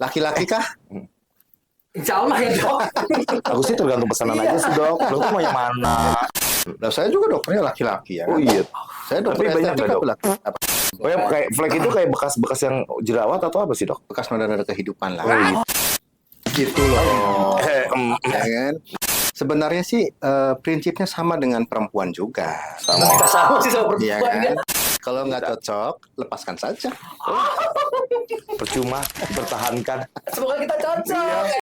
Laki-laki kah? Insya Allah ya dok. Aku sih tergantung pesanan aja sih dok. Lo mau yang mana? Nah, saya juga dokternya laki-laki ya. Oh iya. Saya dokter Tapi banyak estetika nggak, Dok? laki. Apa? Oh ya, kayak flek itu kayak bekas-bekas yang jerawat atau apa sih dok? Bekas noda-noda kehidupan lah. Oh iya. Gitu loh. Ya. Ya kan? Sebenarnya sih prinsipnya sama dengan perempuan juga. Sama. Kita sama sih sama Iya perempuan kan? kan. Kalau nggak cocok, lepaskan saja. Percuma dipertahankan. Semoga kita cocok.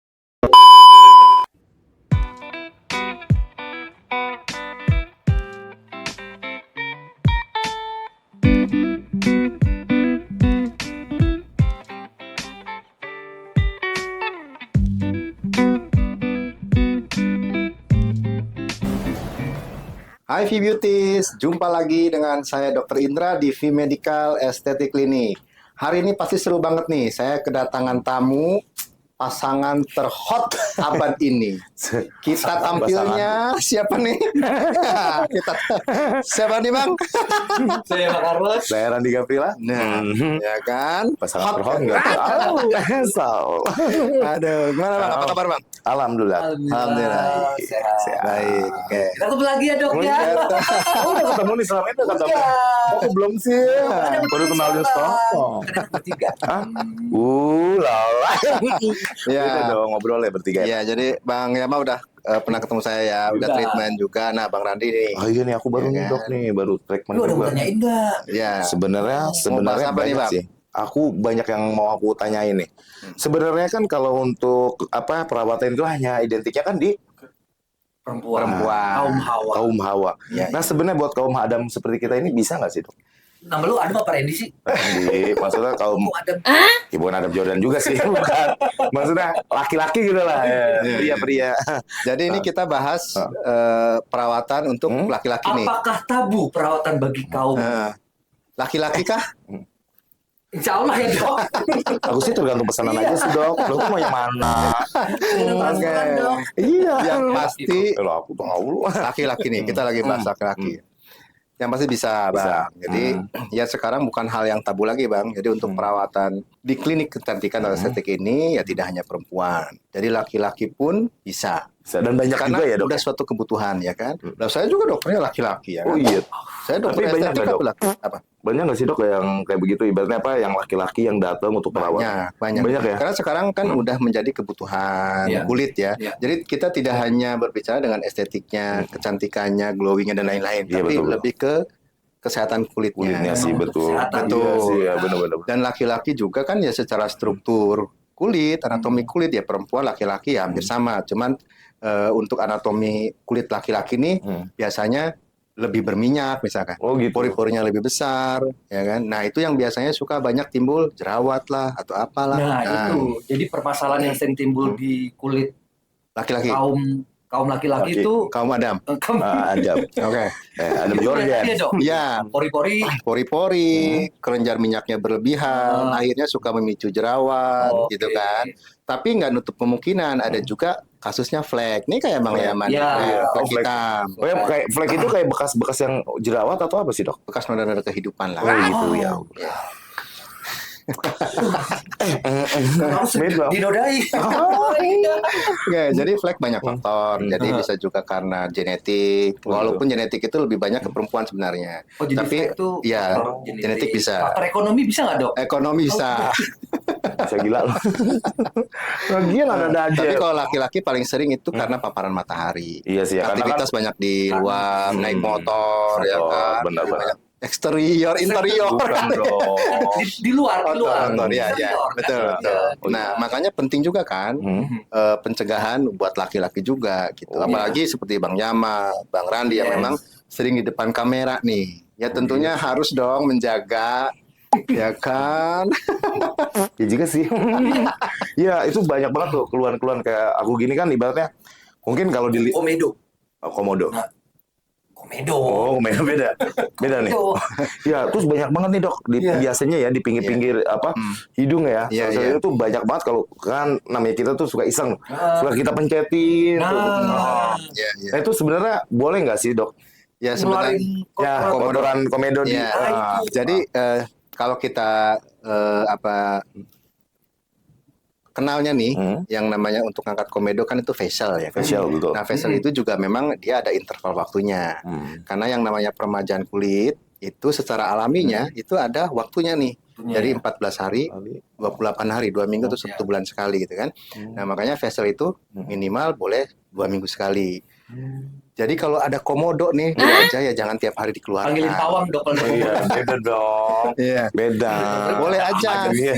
Hai V-Beauties, jumpa lagi dengan saya Dr. Indra di V Medical Aesthetic Clinic. Hari ini pasti seru banget nih, saya kedatangan tamu pasangan terhot abad ini. Kita tampilnya siapa nih? Siapa nih Bang? Saya Pak Carlos. Saya Randi Gavrila. Nah, ya kan? Pasangan terhot nggak tahu. Aduh, gimana Bang? Apa kabar Bang? Alhamdulillah. Alhamdulillah. Sehat. Baik, oke. Kita ketemu lagi ya dok ya. Oh, udah ketemu nih selama itu kata aku belum sih. Baru kenal di Stockholm. Kita bertiga. Hah? Lala. Ya. Udah dong ngobrol ya bertiga. Iya, jadi Bang Yama udah pernah ketemu saya ya, udah Udah. treatment juga. Nah, Bang Randi nih. Oh iya nih aku baru Iya nih kan? dok nih baru treatment Lu udah mau juga. tanyain nggak? Ya. Sebenarnya bahas apa nih, banyak Bang? sih. Aku banyak yang mau aku tanyain nih. Sebenarnya kan kalau untuk apa perawatan itu hanya identiknya kan di Perempuan. Perempuan. Kaum Hawa. kaum Hawa. Iya, Nah sebenarnya buat kaum Adam seperti kita ini bisa nggak sih dok? Nama lu Adam apa Randy sih? Di maksudnya kaum Oh Adam. ya bukan Adam Jordan juga sih, bukan. Maksudnya laki-laki gitu lah, pria-pria. Jadi ini kita bahas perawatan untuk laki-laki nih. Apakah tabu perawatan bagi kaum? Laki-laki kah? Insya Allah ya dok. Aku sih tergantung pesanan aja sih dok. Lo mau yang mana? Kita transferan Oke. dok. Iya. Yang pasti Kalau aku tahu lu. laki-laki nih. Kita lagi bahas laki-laki. Yang pasti bisa, Bang. Jadi ya sekarang bukan hal yang tabu lagi, Bang. Jadi untuk perawatan di klinik kecantikan atau estetik ini ya tidak hanya perempuan. Jadi laki-laki pun bisa. Dan banyak Karena juga ya dok. udah suatu kebutuhan ya kan. Nah, saya juga dokternya laki-laki ya. Oh kan? iya. Saya dokter Tapi banyak estetika nggak, Dok? laki. Apa? Banyak nggak sih dok yang kayak begitu ibaratnya apa yang laki-laki yang datang untuk perawatan? Banyak. Banyak ya? Karena sekarang kan udah menjadi kebutuhan Iya. kulit ya. Iya. Jadi kita tidak hanya berbicara dengan estetiknya, kecantikannya, glowingnya dan lain-lain, Iya, tapi betul. lebih ke kesehatan kulitnya. Kulitnya sih betul. Kesehatan. Betul. Iya sih ya benar-benar. Dan laki-laki juga kan ya secara struktur kulit, anatomi kulit ya perempuan laki-laki ya hampir sama. Cuman untuk anatomi kulit laki-laki nih biasanya lebih berminyak misalkan. Oh gitu. Pori-porinya lebih besar, ya kan? Nah, itu yang biasanya suka banyak timbul jerawat lah atau apalah. Nah itu. Jadi permasalahan yang sering timbul di kulit Laki-laki, kaum laki-laki Laki. itu kaum Adam. Ada. Oke. Ada Jordan. Iya dok. Iya, Pori-pori. pori-pori, kelenjar minyaknya berlebihan, akhirnya suka memicu jerawat, Oke. gitu kan. Tapi nggak nutup kemungkinan ada juga kasusnya flek. Ini kayak Bang Yaman, Iya. flek Oh, flek. hitam, Oh ya kayak flek itu kayak bekas-bekas yang jerawat atau apa sih dok? bekas noda-noda kehidupan lah. Oh gitu ya. Harus Beda. dinodai. Oke, jadi flek banyak faktor. Jadi bisa juga karena genetik. Walaupun genetik itu lebih banyak ke perempuan sebenarnya. Oh, jadi Tapi flek itu ya faktor genetik bisa. Faktor ekonomi bisa nggak dok? Ekonomi bisa. Bisa gila loh. Lagian ada aja. Tapi kalau laki-laki paling sering itu karena paparan matahari. Iya sih ya, karena Aktivitas banyak di luar, naik motor, ya kan. benar-benar. Banyak eksterior, interior. Bukan dong. Di luar, di luar. Motor, ya, Interior. betul, betul. Oh, Nah, makanya penting juga kan pencegahan buat laki-laki juga gitu. Apalagi seperti Bang Yama, Bang Randi yang Yes. memang sering di depan kamera nih. Ya tentunya harus dong menjaga, ya kan? Ya juga sih. Ya itu banyak banget tuh keluhan-keluhan kayak aku gini kan ibaratnya mungkin kalau di Komedo. komodo. Komedo. Oh, beda. Beda nih. Tuh. Ya, terus banyak banget nih, Dok. Biasanya ya di pinggir-pinggir apa hidung ya. Iya, Soalnya iya. itu banyak banget kalau kan namanya kita tuh suka iseng. Suka kita pencetin tuh. Ya, ya. Nah, itu sebenarnya boleh nggak sih, Dok? Ya sebenarnya Ngeluarin Ya, kotoran komedo di ya. itu. Jadi kalau kita kenalnya nih, yang namanya untuk ngangkat komedo kan itu facial ya. Facial, betul. Nah, facial itu juga memang dia ada interval waktunya. Karena yang namanya peremajaan kulit itu secara alaminya itu ada waktunya nih. Jadi 14 hari, 28 hari, 2 minggu atau 1 bulan sekali gitu kan. Nah, makanya facial itu minimal boleh 2 minggu sekali. Jadi kalau ada komodo nih di wajah ya jangan tiap hari dikeluarkan. Panggilin pawang dok kalau Iya, beda dong. Iya. Beda. Boleh aja. Iya.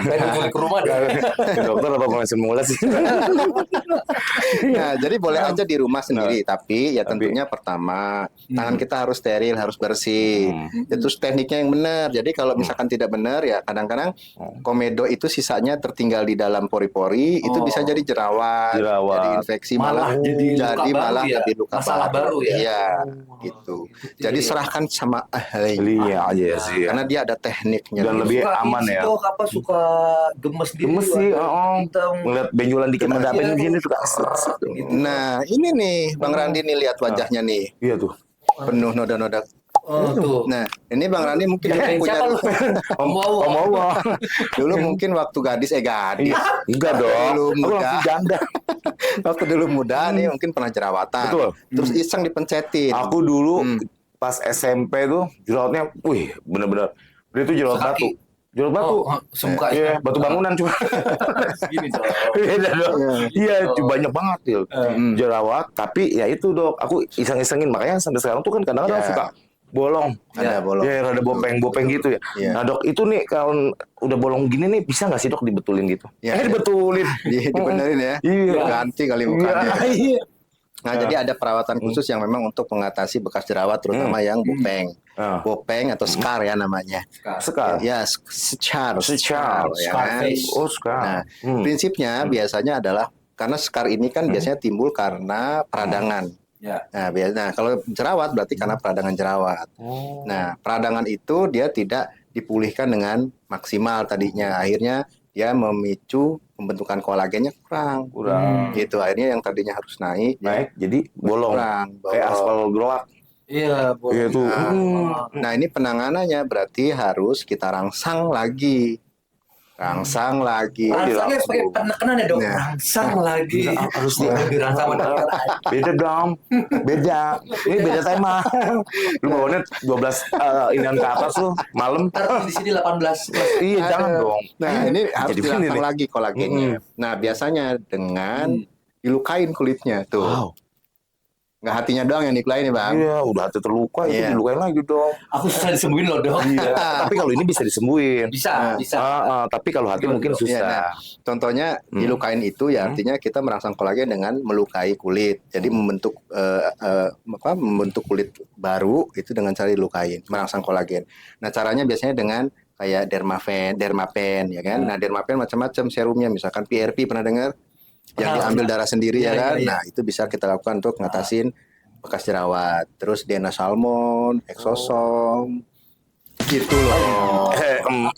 Balik ke rumah deh. Ke dokter apa pengen mulai sih? Nah, jadi boleh aja di rumah sendiri, tapi ya tentunya pertama tangan kita harus steril, harus bersih. Ya, terus tekniknya yang benar. Jadi kalau misalkan tidak benar ya kadang-kadang komedo itu sisanya tertinggal di dalam pori-pori, itu bisa jadi jerawat, jadi infeksi, malah luka malah baru ya? jadi luka Masalah baru ya? Iya, gitu. Jadi serahkan sama ahli. Iya aja sih. Karena dia ada tekniknya. Dan lebih Suka aman ini ya. Dok, apa suka gemes gitu. Gemes sih, Kita ngeliat benjolan dikit mendapatnya Iya, gini suka. gitu. Nah, ini nih Bang Randi nih lihat wajahnya nih. Iya tuh. Penuh noda-noda. Oh, tuh. Nah, ini Bang Randi mungkin dulu Jagain punya siapa lu? Mau. dulu mungkin waktu gadis gadis. Enggak dong. Dulu Aku muda. langsung janda. Waktu dulu muda nih mungkin pernah jerawatan. Betul. Terus iseng dipencetin. Aku dulu pas SMP tuh jerawatnya, wih bener-bener. Itu jerawat Sekaki. batu. Jerawat batu. Semuka Iya, batu bangunan cuma. Gini dong. Beda dong. Iya, Gitu. banyak banget ya. Jerawat, tapi ya itu dok, aku iseng-isengin makanya sampai sekarang tuh kan kadang-kadang Ya. suka bolong. Ada bolong. Ya, rada bopeng gitu ya. Iya. Nah dok, itu nih kalau udah bolong gini nih bisa nggak sih dok dibetulin gitu? Ya. Dibetulin. Dibenerin ya. Iya. Ganti kali mukanya. Iya. Nah, jadi ada perawatan khusus yang memang untuk mengatasi bekas jerawat terutama yang bopeng. Bopeng atau scar ya namanya. Sekar. Ya, scar, Scar. ya Scar kan? face. Oh, scar. Nah, prinsipnya biasanya adalah karena scar ini kan biasanya timbul karena peradangan. Ya. Nah, kalau jerawat berarti karena peradangan jerawat. Nah, peradangan itu dia tidak dipulihkan dengan maksimal tadinya. Akhirnya dia memicu pembentukan kolagennya kurang. Gitu. Akhirnya yang tadinya harus naik, Naik jadi bolong. kurang. Kayak aspal gelap. Iya, Iya tuh. Nah, ini penanganannya berarti harus kita rangsang lagi. Rangsang lagi. Rangsangnya sebagai penekanan ya dok. Nah. Rangsang lagi. Harus dirangsang sama dokter. Beda dong. Beda. Ini beda tema. Lu bawaannya 12 inian ke atas lu malam. Ntar di sini 18 plus. Iya, jangan dong. Nah, ini harus Jadi begini dirangsang nih. lagi kolagennya. Nah, biasanya dengan dilukain kulitnya tuh. Wow. Nggak hatinya doang yang dilukain nih, Bang. Iya, udah hati terluka itu Iya. dilukain lagi dong. Aku susah disembuhin loh dok. Iya. Tapi kalau ini bisa disembuhin. Bisa. Tapi kalau hati mungkin Iya, nah, susah. contohnya dilukain itu ya artinya kita merangsang kolagen dengan melukai kulit. Jadi membentuk membentuk kulit baru itu dengan cara dilukain, merangsang kolagen. Nah, caranya biasanya dengan kayak dermapen ya kan. Nah, dermapen macam-macam serumnya, misalkan PRP pernah dengar? Yang diambil darah sendiri ya kan. Nah, itu bisa kita lakukan untuk ngatasin bekas jerawat. Terus Dena Salmon, Exosom, gitu loh.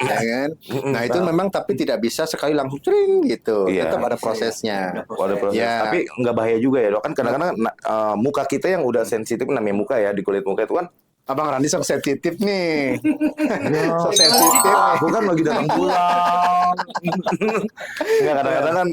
Ya kan? Nah, itu memang tapi tidak bisa sekali langsung cering gitu. Iya. Tetap ada prosesnya. Ada proses. Ya. Tapi nggak bahaya juga ya dok. Kan kadang-kadang muka kita yang udah sensitif namanya muka ya di kulit muka itu kan. Abang Randi sok sensitif nih. Ya, Sok sensitif nih. aku kan lagi datang bulan. Nggak kadang-kadang kan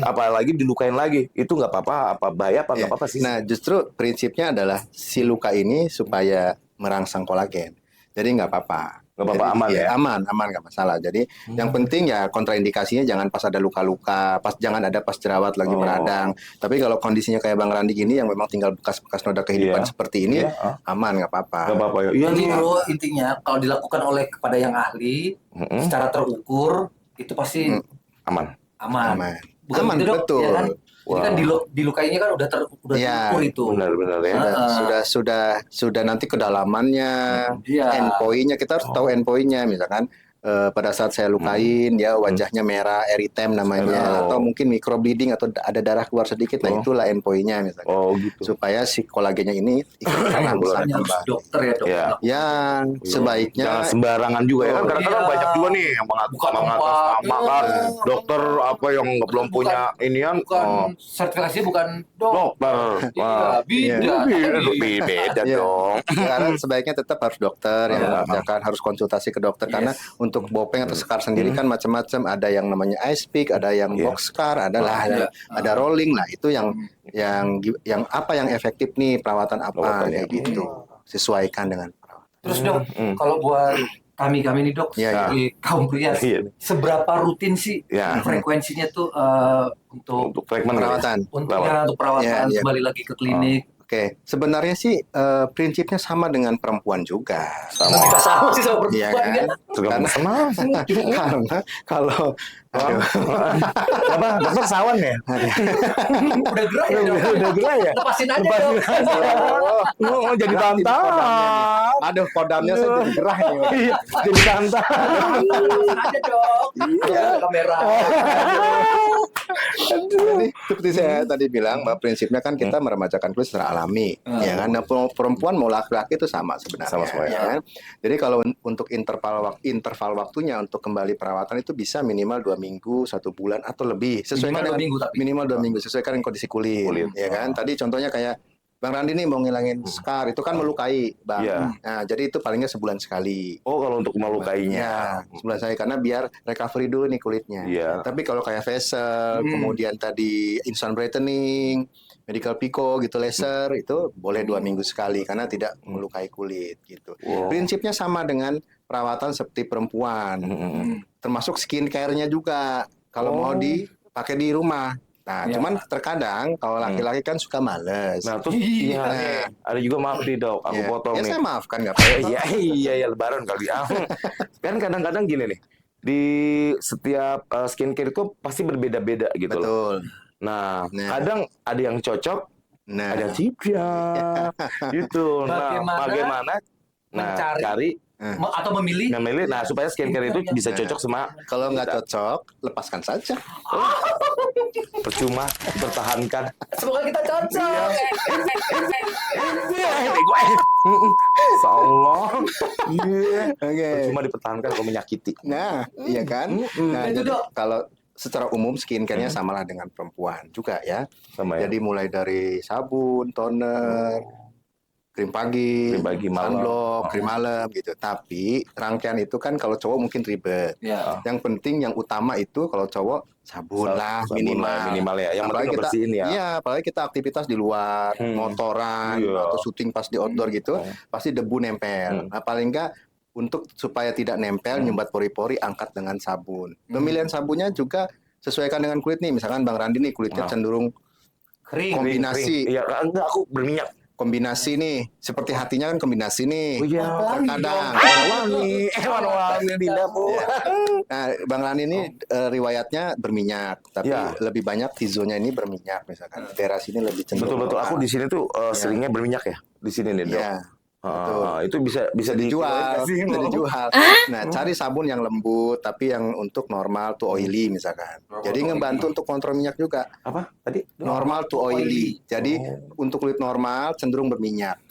apalagi dilukain lagi. Itu nggak apa-apa, apa bahaya apa nggak apa-apa sih. Nah, justru prinsipnya adalah si luka ini supaya merangsang kolagen. Jadi nggak apa-apa. Nggak apa-apa, Jadi, aman ya? Aman nggak masalah. Jadi yang penting ya kontraindikasinya jangan pas ada luka-luka, jangan ada pas jerawat lagi meradang. Tapi kalau kondisinya kayak Bang Randi gini yang memang tinggal bekas-bekas noda kehidupan Iya. seperti ini, Iya. aman nggak apa-apa. Nggak apa-apa ya. Iya Jadi nih. kalau intinya kalau dilakukan oleh kepada yang ahli secara terukur itu pasti Aman. aman. Aman. Bukan Aman, gitu, Dok? betul. Ya kan? Ini kan dilukainya kan udah Iya, terukur itu. Benar-benar ya. Sudah nanti kedalamannya, Iya. endpointnya kita harus tahu endpointnya, misalkan pada saat saya lukain ya wajahnya merah, eritem namanya, atau mungkin microbleeding atau ada darah keluar sedikit, nah itulah endpointnya misalkan. Oh gitu. Supaya si kolagennya ini ikut merangsang Makanya harus kembali. dokter ya dok. Iya. Yang sebaiknya Jangan sembarangan juga ya kan kadang-kadang Iya. banyak juga nih yang Bukan mengatasnamakan iya. dokter apa yang belum punya inian Bukan sertifikasinya bukan dokter. Iya, beda. Beda Iya. dong. karena sebaiknya tetap harus dokter yang mengerjakan, harus konsultasi ke dokter karena untuk untuk bopeng atau scar sendiri kan macam-macam. Ada yang namanya ice pick, ada yang box scar, ada rolling lah. Itu yang apa yang efektif nih, perawatan apa kayak gitu. Sesuaikan dengan perawatan. Terus dok, kalau buat kami nih dok, sebagai kaum pria, seberapa rutin sih frekuensinya tuh untuk perawatan? Untuk perawatan kembali lagi ke klinik. Oke, sebenarnya sih prinsipnya sama dengan perempuan juga. Kita sama sih sama perempuan Iya kan? Karena kalau apa dokter sawan ya? udah gerah ya dok. Udah gerah ya? Lepasin aja dok. Oh, jadi tantang. Aduh, kodamnya saya jadi gerah nih. Jadi tantang. Lepasin aja dok. Iya, kamera. Jadi seperti saya tadi bilang, bahwa prinsipnya kan kita meremajakan kulit secara alami, ya kan. Nah, perempuan mau laki-laki itu sama sebenarnya. Sama semua, ya kan? Jadi kalau untuk interval waktunya untuk kembali perawatan itu bisa minimal 2 minggu, 1 bulan atau lebih. Sesuaikan minimal 2 minggu, sesuaikan dengan kondisi kulit. Ya kan. Tadi contohnya kayak Bang Randi nih mau ngilangin scar, itu kan melukai, Bang. Nah, jadi itu palingnya sebulan sekali. Oh, kalau untuk melukainya. Sebulan sekali, karena biar recovery dulu nih kulitnya. Tapi kalau kayak facial, kemudian tadi instant brightening, medical pico gitu, laser, itu boleh 2 minggu sekali karena tidak melukai kulit gitu. Prinsipnya sama dengan perawatan seperti perempuan. Termasuk skincare-nya juga. Kalau mau dipakai di rumah. Nah, cuman terkadang kalau laki-laki kan suka males. Nah, terus ada juga, maaf nih dok, aku potong nih. Saya maafkan nggak apa-apa. Iya, lebaran kali. Kan kadang-kadang gini nih, di setiap skincare itu pasti berbeda-beda gitu loh. Betul. Nah, kadang ada yang cocok, ada yang tidak, gitu. Nah, bagaimana cari atau memilih, nah supaya skincare itu bisa cocok sama. Kalau nggak cocok, lepaskan saja. Percuma dipertahankan. semoga kita cocok. Insyaallah. Oke. Percuma dipertahankan kalau menyakiti. Nah, iya kan? Nah, itu jadi dok. kalau secara umum skincare-nya samalah dengan perempuan juga ya. Sama ya. Jadi mulai dari sabun, toner, krim pagi, malam, sunblock, krim malam gitu. Tapi rangkaian itu kan kalau cowok mungkin ribet. Yang penting yang utama itu kalau cowok sabun lah minimal ya. Yang penting bersihin ya. Iya, apalagi kita aktivitas di luar, motoran atau syuting pas di outdoor gitu, pasti debu nempel. Nah, paling enggak untuk supaya tidak nempel, nyumbat pori-pori, angkat dengan sabun. Pemilihan sabunnya juga sesuaikan dengan kulit nih. Misalkan Bang Randi nih kulitnya cenderung Kering. kombinasi. Iya, enggak, aku berminyak. Kombinasi nih, seperti hatinya kan kombinasi nih. Oh iya, terkadang. Warna-warni di dapur. Nah, Bang Rani ini riwayatnya berminyak, tapi lebih banyak Tizonya ini berminyak misalkan. Daerah sini lebih cenderung. Betul. Aku di sini tuh seringnya berminyak ya. Di sini nih, Dok. Itu bisa dijual. Nah, cari sabun yang lembut tapi yang untuk normal to oily misalkan. Jadi ngebantu untuk kontrol minyak juga. Apa tadi? Normal to oily. Jadi untuk kulit normal cenderung berminyak.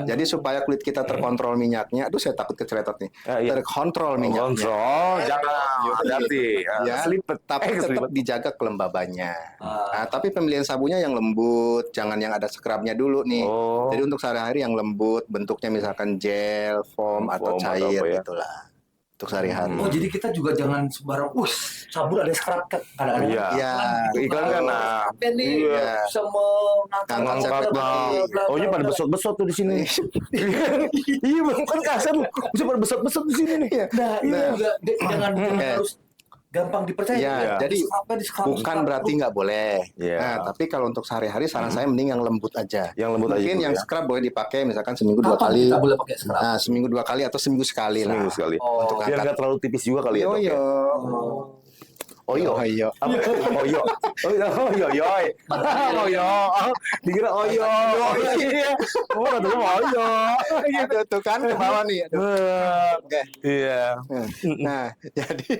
Jadi supaya kulit kita terkontrol minyaknya. Aduh, saya takut keceletot nih. Terkontrol minyaknya. Kontrol, jangan hati-hati. Selipet, tapi tetap dijaga kelembabannya. Nah, tapi pemilihan sabunnya yang lembut, jangan yang ada scrubnya dulu nih. Jadi untuk sehari-hari yang lembut, bentuknya misalkan gel, foam atau cair gitulah. Untuk sehari-hari. Oh, jadi kita juga jangan sembarang sabun ada scrub kadang-kadang. Iya. Iklan kan sama ngangkat. Oh, iya pada besot-besot tuh di sini. Iya, bukan kasar loh. Bisa pada besot-besot di sini nih. Nah, ini juga jangan harus gampang dipercaya. Jadi bukan berarti nggak boleh. Nah, tapi kalau untuk sehari-hari saran saya mending yang lembut aja. Mungkin yang scrub boleh dipakai misalkan seminggu 2 kali. Kita boleh pakai scrub? Nah, seminggu 2 kali atau seminggu sekali lah. Untuk biar nggak terlalu tipis juga kali ya, Dok. Oyo. Dikira oyo. Oh, katanya oyo. Gitu tuh kan ke bawah nih. Oke. Iya. Nah, jadi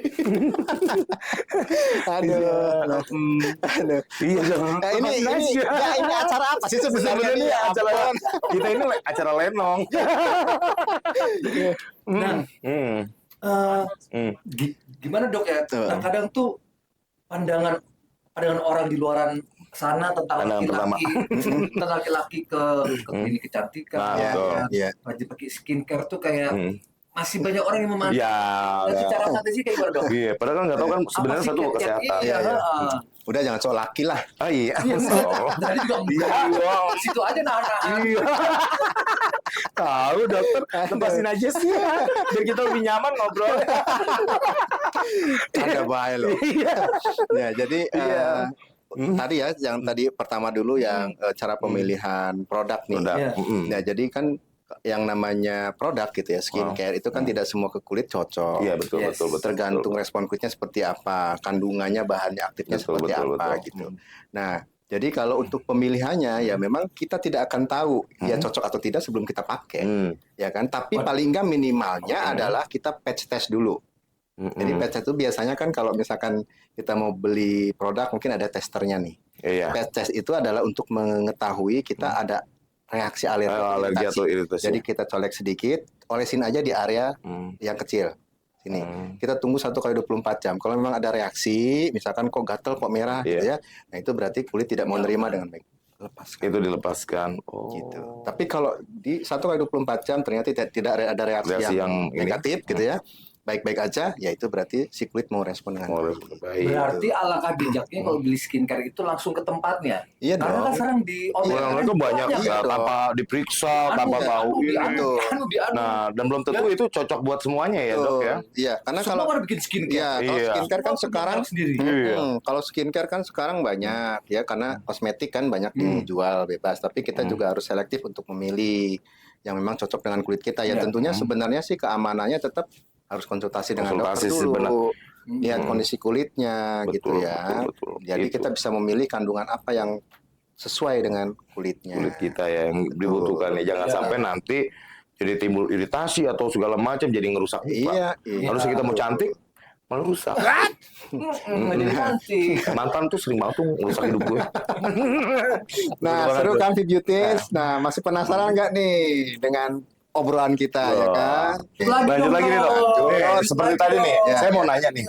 aduh. Ini acara apa sih sebenarnya ini? Kita ini acara lenong. Gimana dok ya? Kadang tuh pandangan orang di luaran sana tentang laki-laki ke klinik kecantikan, wajib pakai skincare tuh kayak masih banyak orang yang memandang. Ya. Dan secara mata sih kayak gimana, Dok? Iya, padahal kan nggak tahu kan sebenarnya Apa sih satu buat kiat-kiat? kesehatan. Iya, Iya. heeh. Udah jangan soal laki lah. Ah iya. Tadi juga enggak. Di situ aja nahan. Iya. Tahu dokter, lepasin aja sih ya. Biar kita lebih nyaman ngobrol. Ada bahaya loh. Iya. Ya, jadi Iya. tadi ya, yang tadi pertama dulu yang cara pemilihan produk nih. Produk. Iya. Nah, jadi kan yang namanya produk gitu ya, skincare itu kan tidak semua ke kulit cocok. Iya betul, Yes. betul. Tergantung respon kulitnya seperti apa, kandungannya, bahannya aktifnya Betul, seperti betul, apa betul. gitu. Nah, jadi kalau untuk pemilihannya ya memang kita tidak akan tahu dia cocok atau tidak sebelum kita pakai, ya kan? Tapi paling nggak minimalnya adalah kita patch test dulu. Jadi patch test itu biasanya kan kalau misalkan kita mau beli produk mungkin ada testernya nih. Iya. Patch test itu adalah untuk mengetahui kita ada reaksi alergi atau Alergi iritasi. atau iritasi. Jadi kita colek sedikit, olesin aja di area yang kecil. Sini. Kita tunggu 1x24 jam. Kalau memang ada reaksi, misalkan kok gatel, kok merah gitu ya. Nah, itu berarti kulit tidak mau nerima dengan baik. Lepaskan. Itu dilepaskan. Oh. Gitu. Tapi kalau di 1x24 jam ternyata tidak ada reaksi yang negatif gitu ya. Baik-baik aja, ya itu berarti si kulit mau respon dengan baik. Berarti alangkah bijaknya kalau beli skincare itu langsung ke tempatnya. Iya Karena dong. kan sekarang di Orang itu banyak ya, tanpa diperiksa, tanpa tahu. Nah, dan belum tentu itu cocok buat semuanya ya dok ya. Iya, karena Semua kalau kan bikin skincare. iya, kalau Iya. skincare kan Semua sekarang sendiri. kalau skincare kan sekarang banyak ya karena kosmetik kan banyak dijual bebas, tapi kita juga harus selektif untuk memilih yang memang cocok dengan kulit kita. Ya tentunya sebenarnya sih keamanannya tetap harus konsultasi dengan dokter dulu. Lihat kondisi kulitnya gitu ya. Betul. Jadi kita bisa memilih kandungan apa yang sesuai dengan kulitnya. Kulit kita ya yang dibutuhkan ya. Jangan sampai nanti jadi timbul iritasi atau segala macam jadi ngerusak muka. Iya. Harusnya kita mau cantik malah rusak. Jadi cantik. Mantan tuh sering banget tuh ngerusak hidup gue. Nah, seru kan Beauties? Nah, masih penasaran nggak nih dengan obrolan kita ya kan? Lanjut lagi nih dok. Lanjut. Seperti tadi nih, saya mau nanya nih.